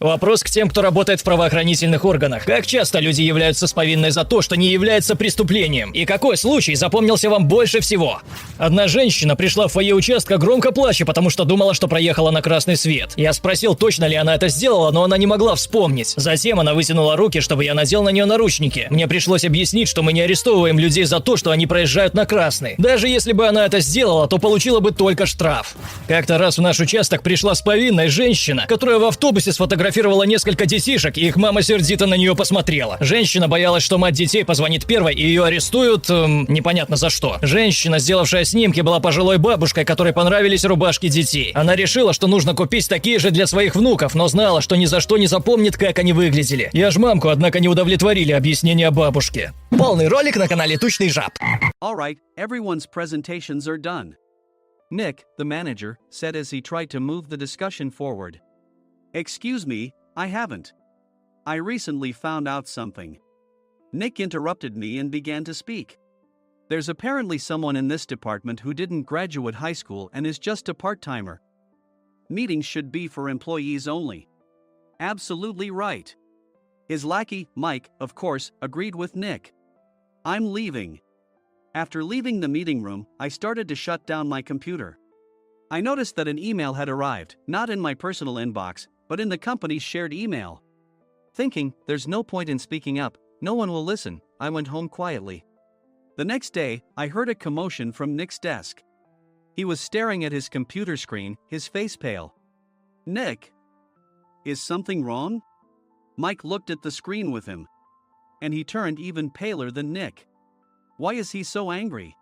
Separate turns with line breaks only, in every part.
Вопрос к тем, кто работает в правоохранительных органах. Как часто люди являются с повинной за то, что не является преступлением? И какой случай запомнился вам больше всего? Одна женщина пришла в фойе участка громко плача, потому что думала, что проехала на красный свет. Я спросил, точно ли она это сделала, но она не могла вспомнить. Затем она вытянула руки, чтобы я надел на нее наручники. Мне пришлось объяснить, что мы не арестовываем людей за то, что они проезжают на красный. Даже если бы она это сделала, то получила бы только штраф. Как-то раз в наш участок пришла с повинной женщина, которая в автобусе сфотографировала несколько детишек, и их мама сердито на нее посмотрела. Женщина боялась, что мать детей позвонит первой, и ее арестуют, непонятно за что. Женщина, сделавшая снимки, была пожилой бабушкой, которой понравились рубашки детей. Она решила, что нужно купить такие же для своих внуков, но знала, что ни за что не запомнит, как они выглядели. Я ж мамку, однако, не удовлетворили объяснения бабушки. Полный ролик на канале Тучный Жаб.
All right, everyone's presentations are done. Nick, the manager, said as he tried to move the discussion forward. Excuse me, I haven't. I recently found out something. Nick interrupted me and began to speak. There's apparently someone in this department who didn't graduate high school and is just a part-timer. Meetings should be for employees only. Absolutely right. His lackey, Mike, of course, agreed with Nick. I'm leaving. After leaving the meeting room, I started to shut down my computer. I noticed that an email had arrived, not in my personal inbox, but in the company's shared email. Thinking, there's no point in speaking up, no one will listen, I went home quietly. The next day, I heard a commotion from Nick's desk. He was staring at his computer screen, his face pale. Nick? Is something wrong? Mike looked at the screen with him. And he turned even paler than Nick. Why is he so angry?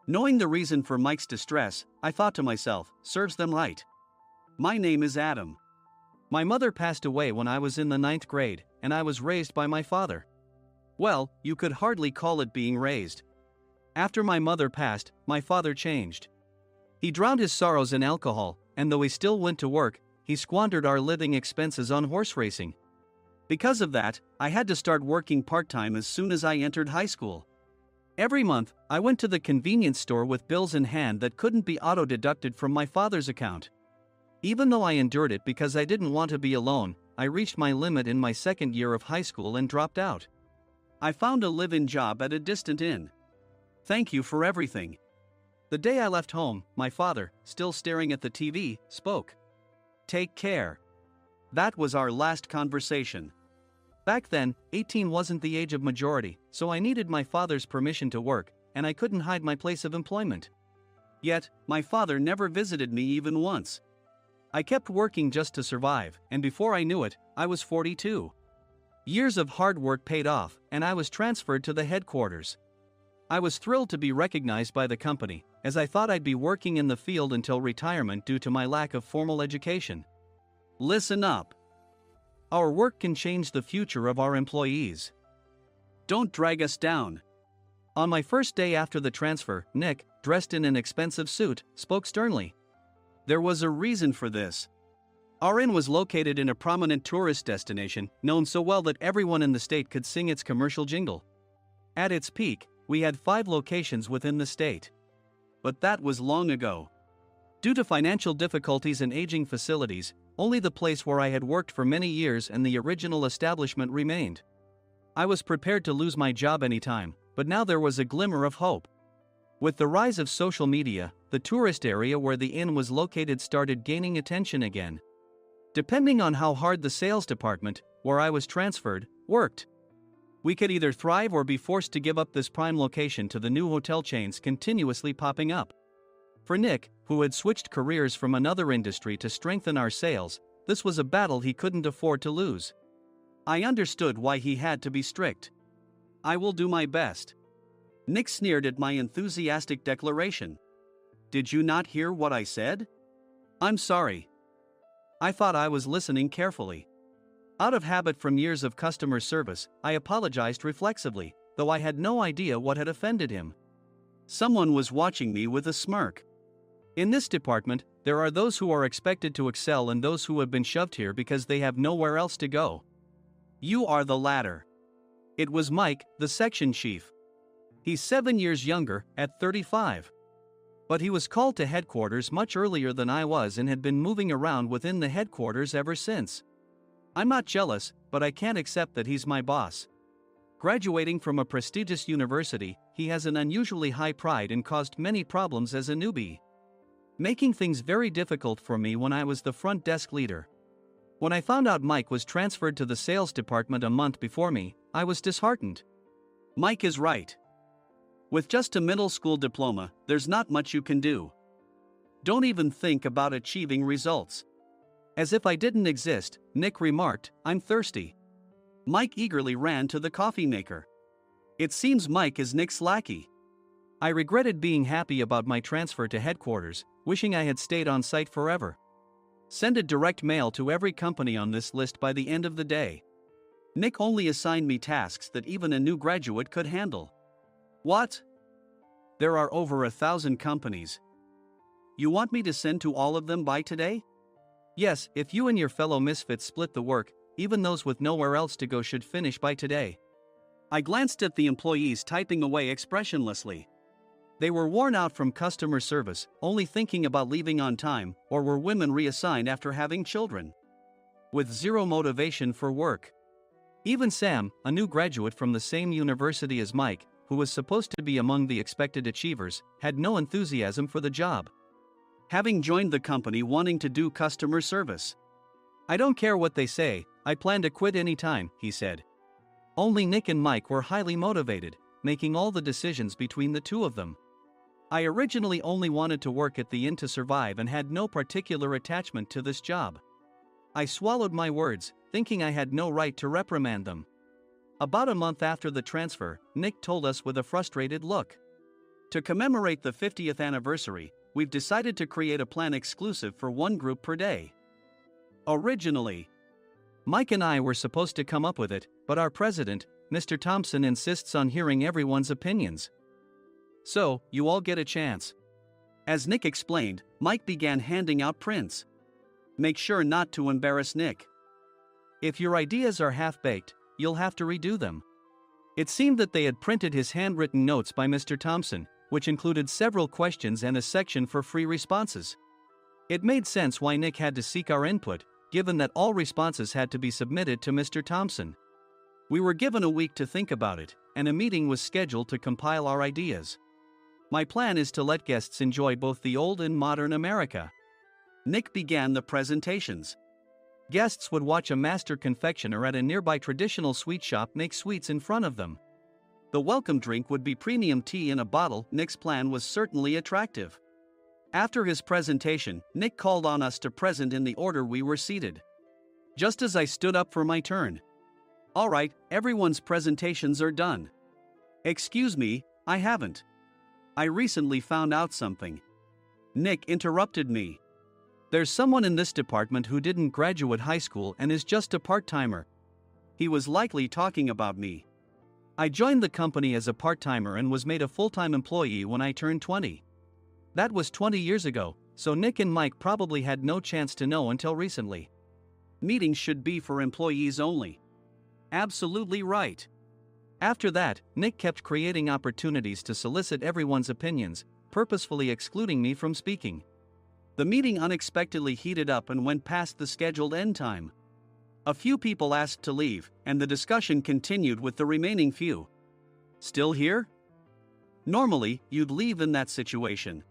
Knowing the reason for Mike's distress, I thought to myself, serves them right. My name is Adam. My mother passed away when I was in the 9th grade, and I was raised by my father. Well, you could hardly call it being raised. After my mother passed, my father changed. He drowned his sorrows in alcohol, and though he still went to work, he squandered our living expenses on horse racing. Because of that, I had to start working part-time as soon as I entered high school. Every month, I went to the convenience store with bills in hand that couldn't be auto-deducted from my father's account. Even though I endured it because I didn't want to be alone, I reached my limit in my second year of high school and dropped out. I found a live-in job at a distant inn. Thank you for everything. The day I left home, my father, still staring at the TV, spoke. Take care. That was our last conversation. Back then, 18 wasn't the age of majority, so I needed my father's permission to work, and I couldn't hide my place of employment. Yet, my father never visited me even once. I kept working just to survive, and before I knew it, I was 42. Years of hard work paid off, and I was transferred to the headquarters. I was thrilled to be recognized by the company, as I thought I'd be working in the field until retirement due to my lack of formal education. Listen up. Our work can change the future of our employees. Don't drag us down. On my first day after the transfer, Nick, dressed in an expensive suit, spoke sternly. There was a reason for this. Our inn was located in a prominent tourist destination, known so well that everyone in the state could sing its commercial jingle. At its peak, we had 5 locations within the state. But that was long ago. Due to financial difficulties and aging facilities, only the place where I had worked for many years and the original establishment remained. I was prepared to lose my job anytime, but now there was a glimmer of hope. With the rise of social media, the tourist area where the inn was located started gaining attention again. Depending on how hard the sales department, where I was transferred, worked, we could either thrive or be forced to give up this prime location to the new hotel chains continuously popping up. For Nick, who had switched careers from another industry to strengthen our sales, this was a battle he couldn't afford to lose. I understood why he had to be strict. I will do my best. Nick sneered at my enthusiastic declaration. Did you not hear what I said? I'm sorry. I thought I was listening carefully. Out of habit from years of customer service, I apologized reflexively, though I had no idea what had offended him. Someone was watching me with a smirk. In this department, there are those who are expected to excel and those who have been shoved here because they have nowhere else to go. You are the latter. It was Mike, the section chief. He's 7 years younger, at 35. But he was called to headquarters much earlier than I was and had been moving around within the headquarters ever since. I'm not jealous, but I can't accept that he's my boss. Graduating from a prestigious university, he has an unusually high pride and caused many problems as a newbie, making things very difficult for me when I was the front desk leader. When I found out Mike was transferred to the sales department a month before me, I was disheartened. Mike is right. With just a middle school diploma, there's not much you can do. Don't even think about achieving results. As if I didn't exist, Nick remarked, I'm thirsty. Mike eagerly ran to the coffee maker. It seems Mike is Nick's lackey. I regretted being happy about my transfer to headquarters, wishing I had stayed on site forever. Send a direct mail to every company on this list by the end of the day. Nick only assigned me tasks that even a new graduate could handle. What? There are over 1,000 companies. You want me to send to all of them by today? Yes, if you and your fellow misfits split the work, even those with nowhere else to go should finish by today. I glanced at the employees typing away expressionlessly. They were worn out from customer service, only thinking about leaving on time, or were women reassigned after having children, with zero motivation for work. Even Sam, a new graduate from the same university as Mike, who was supposed to be among the expected achievers, had no enthusiasm for the job, having joined the company wanting to do customer service. I don't care what they say, I plan to quit anytime, he said. Only Nick and Mike were highly motivated, making all the decisions between the two of them. I originally only wanted to work at the inn to survive and had no particular attachment to this job. I swallowed my words, thinking I had no right to reprimand them. About a month after the transfer, Nick told us with a frustrated look. To commemorate the 50th anniversary, we've decided to create a plan exclusive for one group per day. Originally, Mike and I were supposed to come up with it, but our president, Mr. Thompson, insists on hearing everyone's opinions. So, you all get a chance. As Nick explained, Mike began handing out prints. Make sure not to embarrass Nick. If your ideas are half-baked, you'll have to redo them. It seemed that they had printed his handwritten notes by Mr. Thompson, which included several questions and a section for free responses. It made sense why Nick had to seek our input, given that all responses had to be submitted to Mr. Thompson. We were given a week to think about it, and a meeting was scheduled to compile our ideas. My plan is to let guests enjoy both the old and modern America. Nick began the presentations. Guests would watch a master confectioner at a nearby traditional sweet shop make sweets in front of them. The welcome drink would be premium tea in a bottle. Nick's plan was certainly attractive. After his presentation, Nick called on us to present in the order we were seated. Just as I stood up for my turn. All right, everyone's presentations are done. Excuse me, I haven't. I recently found out something. Nick interrupted me. There's someone in this department who didn't graduate high school and is just a part-timer. He was likely talking about me. I joined the company as a part-timer and was made a full-time employee when I turned 20. That was 20 years ago, so Nick and Mike probably had no chance to know until recently. Meetings should be for employees only. Absolutely right. After that, Nick kept creating opportunities to solicit everyone's opinions, purposefully excluding me from speaking. The meeting unexpectedly heated up and went past the scheduled end time. A few people asked to leave, and the discussion continued with the remaining few. Still here? Normally, you'd leave in that situation.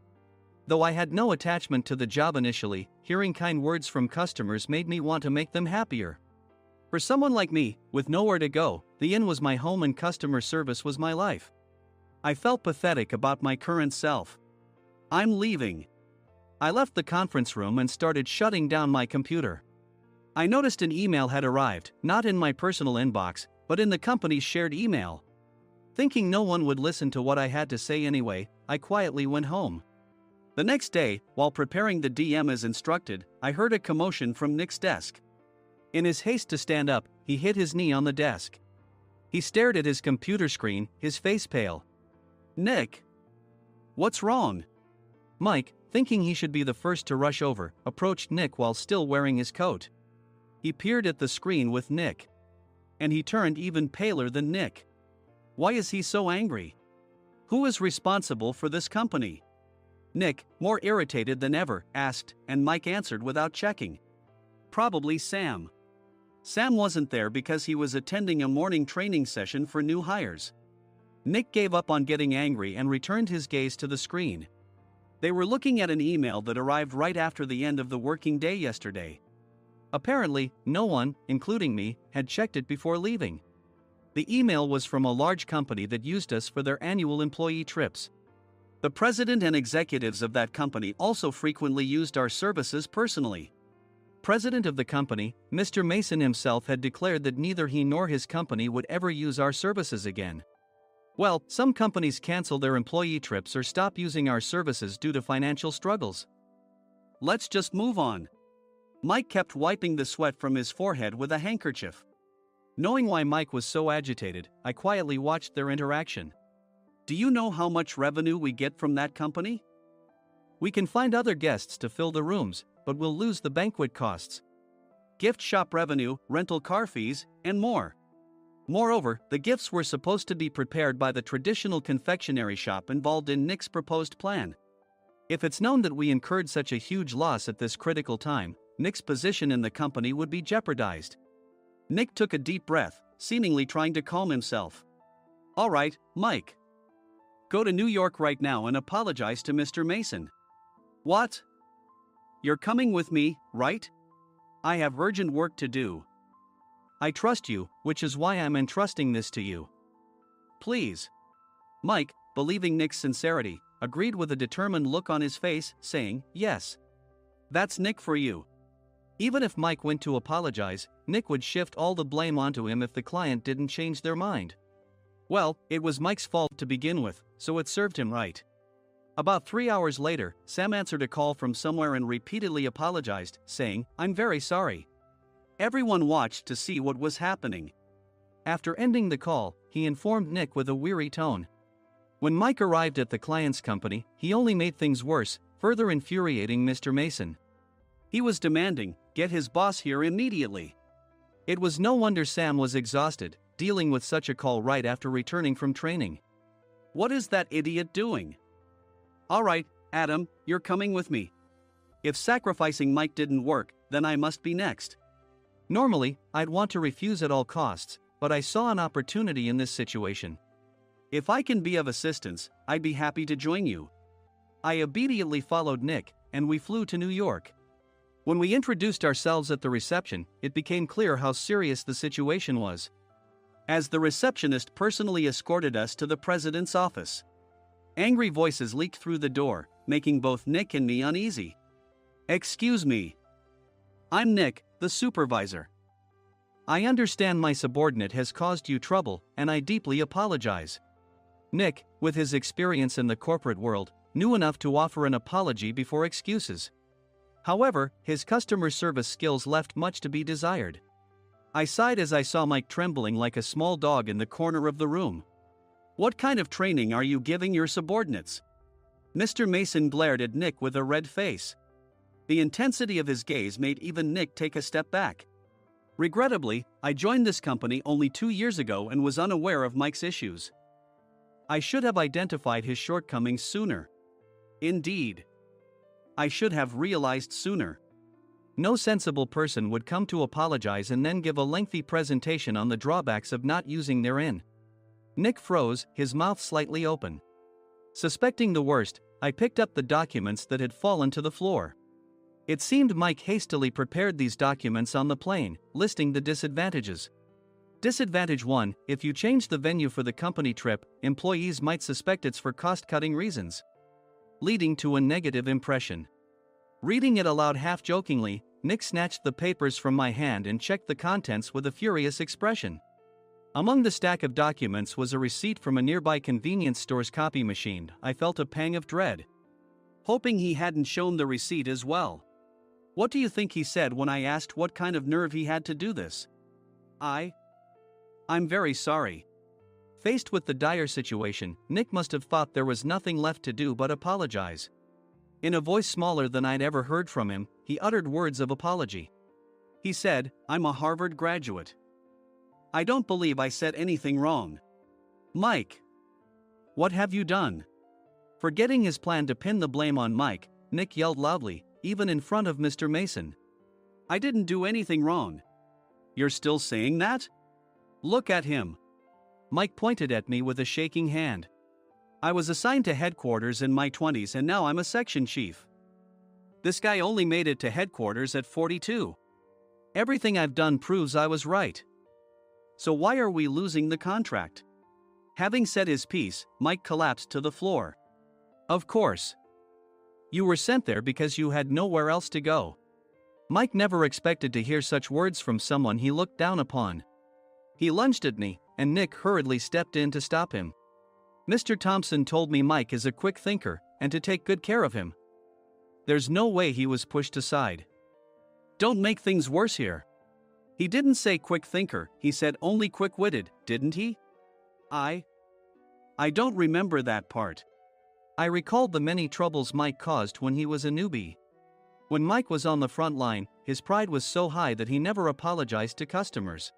Though I had no attachment to the job initially, hearing kind words from customers made me want to make them happier. For someone like me, with nowhere to go, the inn was my home and customer service was my life. I felt pathetic about my current self. I'm leaving. I left the conference room and started shutting down my computer. I noticed an email had arrived, not in my personal inbox, but in the company's shared email. Thinking no one would listen to what I had to say anyway, I quietly went home. The next day, while preparing the DM as instructed, I heard a commotion from Nick's desk. In his haste to stand up, he hit his knee on the desk. He stared at his computer screen, his face pale. Nick! What's wrong? Mike, thinking he should be the first to rush over, approached Nick while still wearing his coat. He peered at the screen with Nick. And he turned even paler than Nick. Why is he so angry? Who is responsible for this company? Nick, more irritated than ever, asked, and Mike answered without checking. Probably Sam. Sam wasn't there because he was attending a morning training session for new hires. Nick gave up on getting angry and returned his gaze to the screen. They were looking at an email that arrived right after the end of the working day yesterday. Apparently, no one, including me, had checked it before leaving. The email was from a large company that used us for their annual employee trips. The president and executives of that company also frequently used our services personally. President of the company, Mr. Mason himself, had declared that neither he nor his company would ever use our services again. Well, some companies cancel their employee trips or stop using our services due to financial struggles. Let's just move on. Mike kept wiping the sweat from his forehead with a handkerchief. Knowing why Mike was so agitated, I quietly watched their interaction. Do you know how much revenue we get from that company? We can find other guests to fill the rooms, but we'll lose the banquet costs, gift shop revenue, rental car fees, and more. Moreover, the gifts were supposed to be prepared by the traditional confectionery shop involved in Nick's proposed plan. If it's known that we incurred such a huge loss at this critical time, Nick's position in the company would be jeopardized. Nick took a deep breath, seemingly trying to calm himself. All right, Mike. Go to New York right now and apologize to Mr. Mason. What? You're coming with me, right? I have urgent work to do. I trust you, which is why I'm entrusting this to you. Please. Mike, believing Nick's sincerity, agreed with a determined look on his face, saying, yes. That's Nick for you. Even if Mike went to apologize, Nick would shift all the blame onto him if the client didn't change their mind. Well, it was Mike's fault to begin with, so it served him right. About 3 hours later, Sam answered a call from somewhere and repeatedly apologized, saying, I'm very sorry. Everyone watched to see what was happening. After ending the call, he informed Nick with a weary tone. When Mike arrived at the client's company, he only made things worse, further infuriating Mr. Mason. He was demanding, get his boss here immediately. It was no wonder Sam was exhausted, dealing with such a call right after returning from training. What is that idiot doing? All right, Adam, you're coming with me. If sacrificing Mike didn't work, then I must be next. Normally, I'd want to refuse at all costs, but I saw an opportunity in this situation. If I can be of assistance, I'd be happy to join you. I immediately followed Nick, and we flew to New York. When we introduced ourselves at the reception, it became clear how serious the situation was, as the receptionist personally escorted us to the president's office. Angry voices leaked through the door, making both Nick and me uneasy. Excuse me. I'm Nick, the supervisor. I understand my subordinate has caused you trouble, and I deeply apologize. Nick, with his experience in the corporate world, knew enough to offer an apology before excuses. However, his customer service skills left much to be desired. I sighed as I saw Mike trembling like a small dog in the corner of the room. What kind of training are you giving your subordinates? Mr. Mason glared at Nick with a red face. The intensity of his gaze made even Nick take a step back. Regrettably, I joined this company only 2 years ago and was unaware of Mike's issues. I should have identified his shortcomings sooner. Indeed. I should have realized sooner. No sensible person would come to apologize and then give a lengthy presentation on the drawbacks of not using their in. Nick froze, his mouth slightly open. Suspecting the worst, I picked up the documents that had fallen to the floor. It seemed Mike hastily prepared these documents on the plane, listing the disadvantages. Disadvantage 1: if you change the venue for the company trip, employees might suspect it's for cost-cutting reasons, leading to a negative impression. Reading it aloud half-jokingly, Nick snatched the papers from my hand and checked the contents with a furious expression. Among the stack of documents was a receipt from a nearby convenience store's copy machine. I felt a pang of dread, hoping he hadn't shown the receipt as well. What do you think he said when I asked what kind of nerve he had to do this? I'm very sorry. Faced with the dire situation, Nick must have thought there was nothing left to do but apologize. In a voice smaller than I'd ever heard from him, he uttered words of apology. He said, I'm a Harvard graduate. I don't believe I said anything wrong. Mike! What have you done? Forgetting his plan to pin the blame on Mike, Nick yelled loudly, even in front of Mr. Mason. I didn't do anything wrong. You're still saying that? Look at him. Mike pointed at me with a shaking hand. I was assigned to headquarters in my 20s and now I'm a section chief. This guy only made it to headquarters at 42. Everything I've done proves I was right. So why are we losing the contract? Having said his piece, Mike collapsed to the floor. Of course. You were sent there because you had nowhere else to go. Mike never expected to hear such words from someone he looked down upon. He lunged at me, and Nick hurriedly stepped in to stop him. Mr. Thompson told me Mike is a quick thinker, and to take good care of him. There's no way he was pushed aside. Don't make things worse here. He didn't say quick thinker, he said only quick-witted, didn't he? I don't remember that part. I recalled the many troubles Mike caused when he was a newbie. When Mike was on the front line, his pride was so high that he never apologized to customers.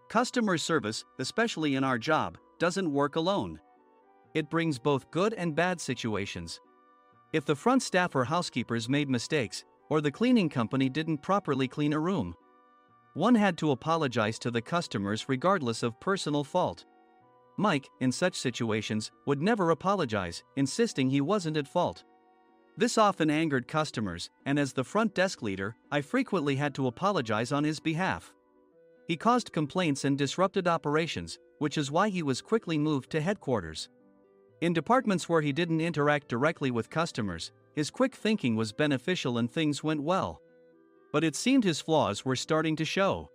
Customer service, especially in our job, doesn't work alone. It brings both good and bad situations. If the front staff or housekeepers made mistakes, or the cleaning company didn't properly clean a room, one had to apologize to the customers regardless of personal fault. Mike, in such situations, would never apologize, insisting he wasn't at fault. This often angered customers, and as the front desk leader, I frequently had to apologize on his behalf. He caused complaints and disrupted operations, which is why he was quickly moved to headquarters. In departments where he didn't interact directly with customers, his quick thinking was beneficial and things went well. But it seemed his flaws were starting to show.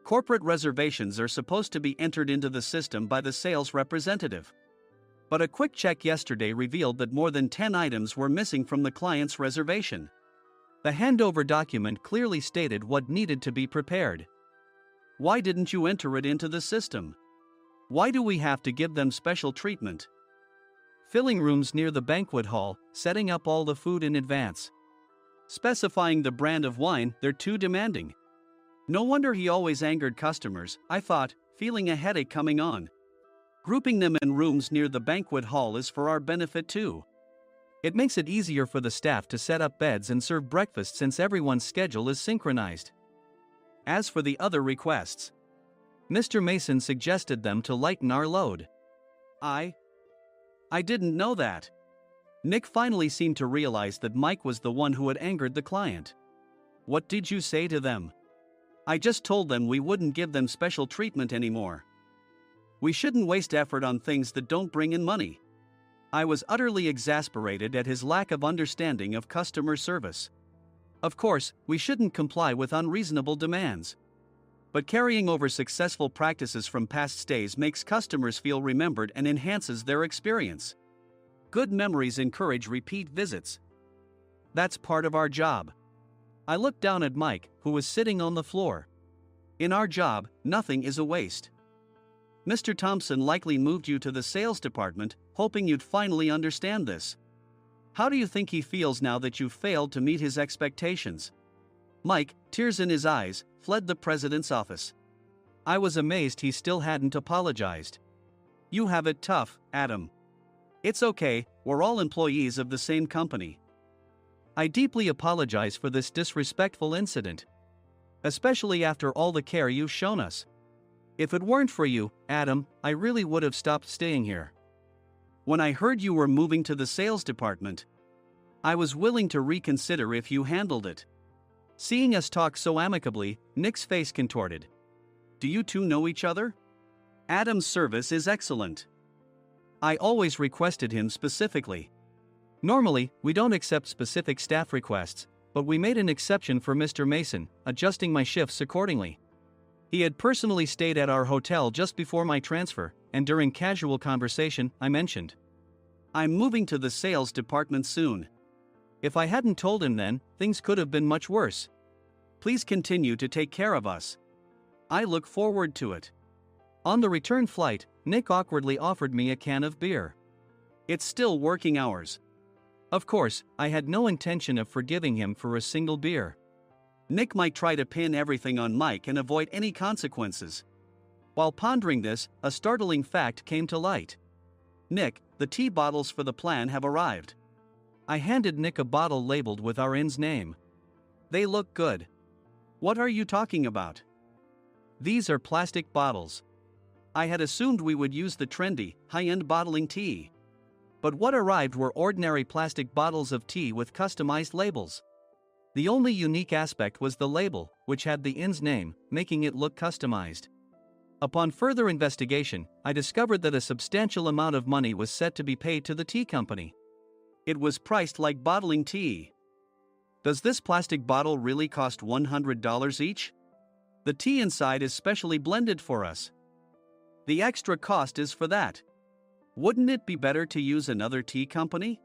Corporate reservations are supposed to be entered into the system by the sales representative. But a quick check yesterday revealed that more than 10 items were missing from the client's reservation. The handover document clearly stated what needed to be prepared. Why didn't you enter it into the system? Why do we have to give them special treatment? Filling rooms near the banquet hall, setting up all the food in advance. Specifying the brand of wine, they're too demanding. No wonder he always angered customers, I thought, feeling a headache coming on. Grouping them in rooms near the banquet hall is for our benefit too. It makes it easier for the staff to set up beds and serve breakfast since everyone's schedule is synchronized. As for the other requests, Mr. Mason suggested them to lighten our load. I didn't know that. Nick finally seemed to realize that Mike was the one who had angered the client. What did you say to them? I just told them we wouldn't give them special treatment anymore. We shouldn't waste effort on things that don't bring in money. I was utterly exasperated at his lack of understanding of customer service. Of course, we shouldn't comply with unreasonable demands. But carrying over successful practices from past stays makes customers feel remembered and enhances their experience. Good memories encourage repeat visits. That's part of our job. I looked down at Mike, who was sitting on the floor. In our job, nothing is a waste. Mr. Thompson likely moved you to the sales department, hoping you'd finally understand this. How do you think he feels now that you failed to meet his expectations? Mike, tears in his eyes, fled the president's office. I was amazed he still hadn't apologized. You have it tough, Adam. It's okay, we're all employees of the same company. I deeply apologize for this disrespectful incident. Especially after all the care you've shown us. If it weren't for you, Adam, I really would have stopped staying here. When I heard you were moving to the sales department, I was willing to reconsider if you handled it. Seeing us talk so amicably, Nick's face contorted. Do you two know each other? Adam's service is excellent. I always requested him specifically. Normally, we don't accept specific staff requests, but we made an exception for Mr. Mason, adjusting my shifts accordingly. He had personally stayed at our hotel just before my transfer, and during casual conversation, I mentioned, I'm moving to the sales department soon. If I hadn't told him then, things could have been much worse. Please continue to take care of us. I look forward to it. On the return flight, Nick awkwardly offered me a can of beer. It's still working hours. Of course, I had no intention of forgiving him for a single beer. Nick might try to pin everything on Mike and avoid any consequences. While pondering this, a startling fact came to light. Nick, the tea bottles for the plan have arrived. I handed Nick a bottle labeled with our inn's name. They look good. What are you talking about? These are plastic bottles. I had assumed we would use the trendy, high-end bottling tea. But what arrived were ordinary plastic bottles of tea with customized labels. The only unique aspect was the label, which had the inn's name, making it look customized. Upon further investigation, I discovered that a substantial amount of money was set to be paid to the tea company. It was priced like bottling tea. Does this plastic bottle really cost $100 each? The tea inside is specially blended for us. The extra cost is for that. Wouldn't it be better to use another tea company?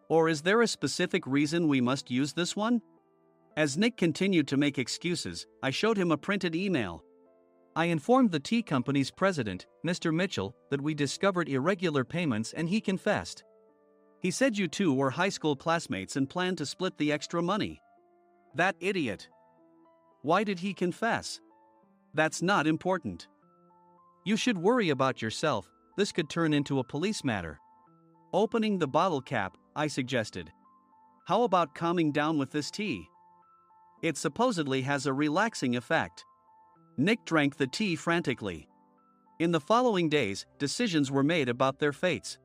Or is there a specific reason we must use this one? As Nick continued to make excuses, I showed him a printed email. I informed the tea company's president, Mr. Mitchell, that we discovered irregular payments and he confessed. He said you two were high school classmates and planned to split the extra money. That idiot. Why did he confess? That's not important. You should worry about yourself, this could turn into a police matter. Opening the bottle cap, I suggested. How about calming down with this tea? It supposedly has a relaxing effect. Nick drank the tea frantically. In the following days, decisions were made about their fates.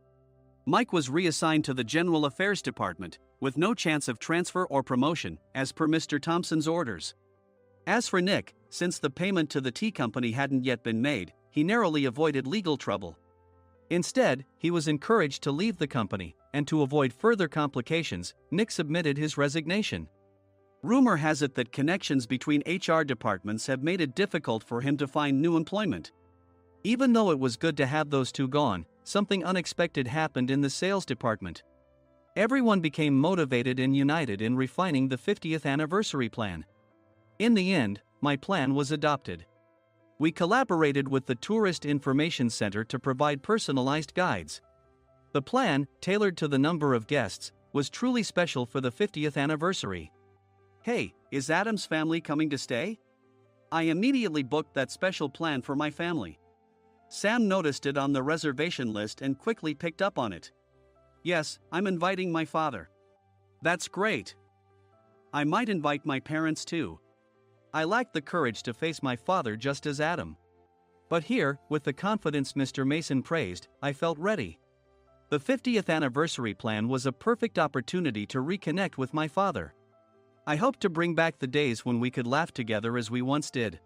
Mike was reassigned to the General Affairs Department, with no chance of transfer or promotion, as per Mr. Thompson's orders. As for Nick, since the payment to the tea company hadn't yet been made, he narrowly avoided legal trouble. Instead, he was encouraged to leave the company, and to avoid further complications, Nick submitted his resignation. Rumor has it that connections between HR departments have made it difficult for him to find new employment. Even though it was good to have those two gone, something unexpected happened in the sales department. Everyone became motivated and united in refining the 50th anniversary plan. In the end, my plan was adopted. We collaborated with the Tourist Information Center to provide personalized guides. The plan, tailored to the number of guests, was truly special for the 50th anniversary. Hey, is Adam's family coming to stay? I immediately booked that special plan for my family. Sam noticed it on the reservation list and quickly picked up on it. Yes, I'm inviting my father. That's great. I might invite my parents too. I lacked the courage to face my father just as Adam. But here, with the confidence Mr. Mason praised, I felt ready. The 50th anniversary plan was a perfect opportunity to reconnect with my father. I hoped to bring back the days when we could laugh together as we once did.